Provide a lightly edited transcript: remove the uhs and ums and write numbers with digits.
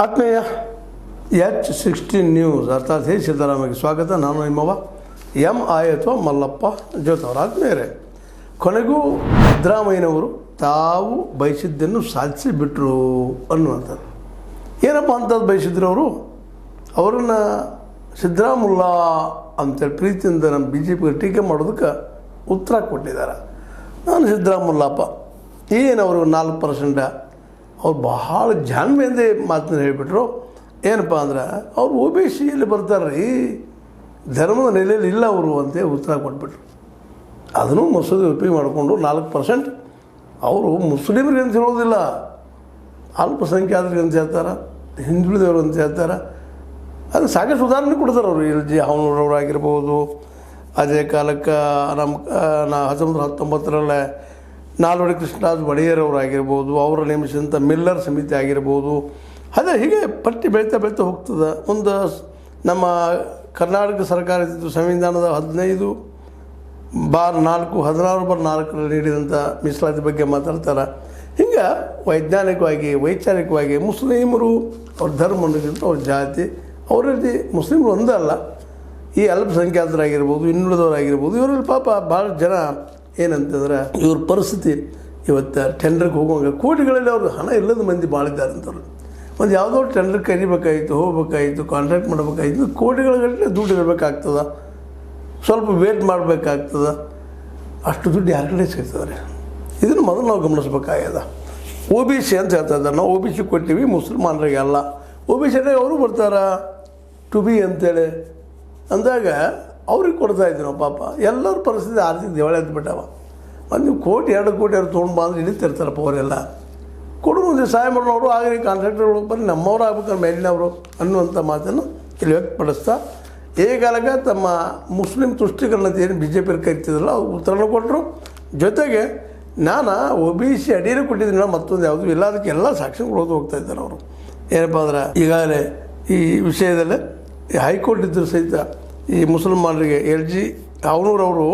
ಆತ್ಮೀಯ H16 news ಅರ್ಥಾತ್ ಹೇ ಸಿದ್ದರಾಮಯ್ಯಗೆ ಸ್ವಾಗತ. ನಾನು ನಿಮ್ಮವ MI ಅಥವಾ ಮಲ್ಲಪ್ಪ ಜೋತವರ. ಆತ್ಮೀಯರೇ, ಕೊನೆಗೂ ಸಿದ್ದರಾಮಯ್ಯನವರು ತಾವು ಬಯಸಿದ್ದನ್ನು ಸಾಧಿಸಿ ಬಿಟ್ಟರು ಅನ್ನುವಂಥದ್ದು. ಏನಪ್ಪ ಅಂಥದ್ದು ಬಯಸಿದ್ರು ಅವರು? ಅವರನ್ನು ಸಿದ್ದರಾಮುಲ್ಲಾ ಅಂತೇಳಿ ಪ್ರೀತಿಯಿಂದ ನಮ್ಮ BJPಗೆ ಟೀಕೆ ಮಾಡೋದಕ್ಕೆ ಉತ್ತರ ಕೊಟ್ಟಿದ್ದಾರೆ. ನಾನು ಸಿದ್ದರಾಮುಲ್ಲಪ್ಪ ಏನವರು 4% ಅವ್ರು ಬಹಳ ಜಾಣ್ಮೆಯಿಂದ ಮಾತನ್ನು ಹೇಳಿಬಿಟ್ರು. ಏನಪ್ಪ ಅಂದ್ರೆ ಅವ್ರು OBCಯಲ್ಲಿ ಬರ್ತಾರೆ ರೀ, ಧರ್ಮದ ನೆಲೆಯಲ್ಲಿ ಇಲ್ಲ ಅವರು ಅಂತೇಳಿ ಉತ್ತರ ಕೊಟ್ಬಿಟ್ರು. ಅದನ್ನು ಮಸೂದೆ ಉಪಯೋಗ ಮಾಡಿಕೊಂಡು 4% ಅವರು ಮುಸ್ಲಿಮರಿಗೆ ಅಂತ ಹೇಳೋದಿಲ್ಲ, ಅಲ್ಪಸಂಖ್ಯಾತರಿಗೆ ಅಂತ ಹೇಳ್ತಾರೆ, ಹಿಂದುಳಿದವರು ಅಂತ ಹೇಳ್ತಾರೆ. ಅದು ಸಾಕಷ್ಟು ಉದಾಹರಣೆ ಕೊಡ್ತಾರೆ ಅವರು. LG ಹಾವನೂರವ್ರು ಆಗಿರ್ಬೋದು, ಅದೇ ಕಾಲಕ್ಕೆ ನಮ್ಮ 1919 ನಾಲ್ವಡಿ ಕೃಷ್ಣರಾಜ ಒಡೆಯರವರು ಆಗಿರ್ಬೋದು, ಅವರು ನೇಮಿಸಿದಂಥ ಮಿಲ್ಲರ್ ಸಮಿತಿ ಆಗಿರ್ಬೋದು. ಅದೇ ಹೀಗೆ ಪಟ್ಟಿ ಬೆಳೀತಾ ಹೋಗ್ತದೆ. ಒಂದು ನಮ್ಮ ಕರ್ನಾಟಕ ಸರ್ಕಾರ ಇದ್ದಿದ್ದು ಸಂವಿಧಾನದ 15/4 16/4 ನೀಡಿದಂಥ ಮೀಸಲಾತಿ ಬಗ್ಗೆ ಮಾತಾಡ್ತಾರೆ. ಹಿಂಗೆ ವೈಜ್ಞಾನಿಕವಾಗಿ ವೈಚಾರಿಕವಾಗಿ ಮುಸ್ಲಿಮರು ಅವ್ರ ಧರ್ಮಕ್ಕಿಂತ ಅವ್ರ ಜಾತಿ ಅವರಲ್ಲಿ ಮುಸ್ಲಿಮರು ಒಂದೇ ಅಲ್ಲ, ಈ ಅಲ್ಪಸಂಖ್ಯಾತರಾಗಿರ್ಬೋದು, ಇನ್ನುಳಿದವರಾಗಿರ್ಬೋದು, ಇವರಲ್ಲಿ ಪಾಪ ಭಾಳ ಜನ ಏನಂತಂದ್ರೆ ಇವ್ರ ಪರಿಸ್ಥಿತಿ ಇವತ್ತು ಟೆಂಡರ್ಗೆ ಹೋಗುವಾಗ ಕೋಟಿಗಳಲ್ಲಿ ಅವ್ರಿಗೆ ಹಣ ಇಲ್ಲದ ಮಂದಿ ಭಾಳ ಇದ್ದಾರೆ ಅಂತವ್ರು. ಒಂದು ಯಾವುದೋ ಟೆಂಡರ್ ಕರಿಬೇಕಾಯಿತು, ಹೋಗ್ಬೇಕಾಯಿತು, ಕಾಂಟ್ರಾಕ್ಟ್ ಮಾಡಬೇಕಾಯಿತು, ಕೋಟಿಗಳಲ್ಲಿ ದುಡ್ಡು ಇರಬೇಕಾಗ್ತದೆ, ಸ್ವಲ್ಪ ವೇಟ್ ಮಾಡಬೇಕಾಗ್ತದೆ. ಅಷ್ಟು ದುಡ್ಡು ಯಾರ ಕಡೆ ಸಿಗ್ತದೆ? ಇದನ್ನು ಮೊದಲು ನಾವು ಗಮನಿಸ್ಬೇಕಾಗ್ಯದ. OBC ಅಂತ ಹೇಳ್ತಾ ಇದ್ದಾರೆ, ನಾವು OBC ಕೊಟ್ಟಿವಿ, ಮುಸಲ್ಮಾನರಿಗೆ ಅಲ್ಲ. OBC ಅವರು ಬರ್ತಾರ ಟು ಬಿ ಅಂತೇಳಿ ಅಂದಾಗ ಅವ್ರಿಗೆ ಕೊಡ್ತಾಯಿದ್ವಿ ನಾವು. ಪಾಪ ಎಲ್ಲರ ಪರಿಸ್ಥಿತಿ ಆರ್ಥಿಕ ದಿವಾಳಿ ಎದ್ಬಿಟ್ಟವ. ಒಂದು ಕೋಟಿ 2 ಕೋಟಿ ಅವ್ರು ತೊಗೊಂಡು ಬಂದು ಇಳಿತಿರ್ತಾರಪ್ಪ ಅವರೆಲ್ಲ. ಕೊಡು ಮುಂದೆ ಸಹಾಯ ಮಾಡೋರು ಆಗಲಿ, ಕಾಂಟ್ರಾಕ್ಟರ್ಗಳು ಬರೀ ನಮ್ಮವ್ರು ಆಗ್ಬೇಕಾದ್ರೆ ಮೇಲಿನವರು ಅನ್ನುವಂಥ ಮಾತನ್ನು ಇಲ್ಲಿ ವ್ಯಕ್ತಪಡಿಸ್ತಾ ಈ ಕಾಲಕ್ಕೆ ತಮ್ಮ ಮುಸ್ಲಿಂ ತುಷ್ಟೀಕರಣ ಏನು BJP ಕರಿತಿದ್ರಲ್ಲ ಅವ್ರು ಉತ್ತರನ ಕೊಟ್ಟರು. ಜೊತೆಗೆ ನಾನು OBC ಅಡಿಯಲ್ಲಿ ಕೊಟ್ಟಿದ್ದೀನಿ, ಮತ್ತೊಂದು ಯಾವುದೂ ಇಲ್ಲ, ಅದಕ್ಕೆ ಎಲ್ಲ ಸಾಕ್ಷಿಗಳು ಹೋಗ್ತಾ ಇದ್ದಾರೆ ಅವರು. ಏನಪ್ಪ ಅಂದ್ರೆ ಈಗಾಗಲೇ ಈ ವಿಷಯದಲ್ಲಿ ಹೈಕೋರ್ಟ್ ಇದ್ದರೂ ಸಹಿತ ಈ ಮುಸಲ್ಮಾನರಿಗೆ LG ಹಾವನೂರವರು